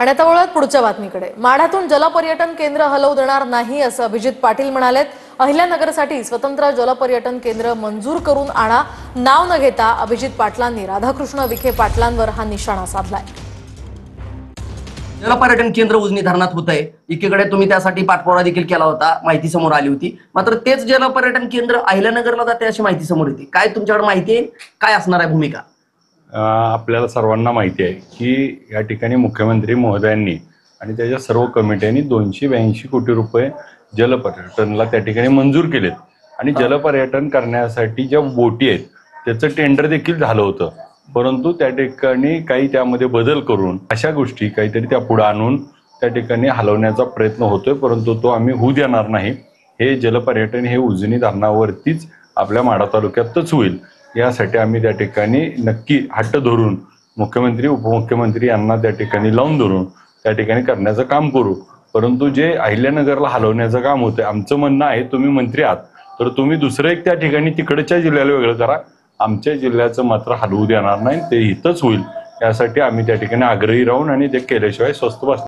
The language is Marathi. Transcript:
आणि आता वळत पुढच्या बातमीकडे। माढ्यातून जलपर्यटन केंद्र हलवू देणार नाही असं अभिजित पाटील म्हणालेत। अहिल्यानगरसाठी स्वतंत्र जलपर्यटन केंद्र मंजूर करून आणा नाव न घेता अभिजित पाटलांनी राधाकृष्ण विखे पाटलांवर हा निशाणा साधलाय। जलपर्यटन केंद्र उजनी धरणात होतंय, एकीकडे तुम्ही त्यासाठी पाठपुरावा देखील केला होता, माहिती समोर आली होती। मात्र तेच जलपर्यटन केंद्र अहिल्यानगरला जाते अशी माहिती समोर येते। काय तुमच्याकडे माहिती आहे, काय असणार आहे भूमिका? आपल्याला सर्वांना माहिती आहे की या ठिकाणी मुख्यमंत्री महोदयांनी आणि त्याच्या सर्व कमिट्यांनी 282 कोटी रुपये जलपर्यटनला त्या ठिकाणी मंजूर केलेत आणि जलपर्यटन करण्यासाठी ज्या बोटी आहेत त्याचं टेंडर देखील झालं होतं। परंतु त्या ठिकाणी काही त्यामध्ये बदल करून अशा गोष्टी काहीतरी त्या पुढे आणून त्या ठिकाणी हलवण्याचा प्रयत्न होतोय, परंतु तो आम्ही होऊ देणार नाही। हे जलपर्यटन हे उजनी धरणावरतीच आपल्या माढा तालुक्यातच होईल, यासाठी आम्ही त्या ठिकाणी नक्की हट्ट धरून मुख्यमंत्री उपमुख्यमंत्री यांना त्या ठिकाणी लावून धरून त्या ठिकाणी करण्याचं काम करू। परंतु जे अहिल्यानगरला हलवण्याचं काम होतं, आमचं म्हणणं आहे तुम्ही मंत्री आहात तर तुम्ही दुसरं एक त्या ठिकाणी तिकडच्या जिल्ह्याला वेगळं करा, आमच्या जिल्ह्याचं मात्र हलवू देणार नाही, ते इथंच होईल यासाठी आम्ही त्या ठिकाणी आग्रही राहून आणि ते केल्याशिवाय स्वस्थ बसणार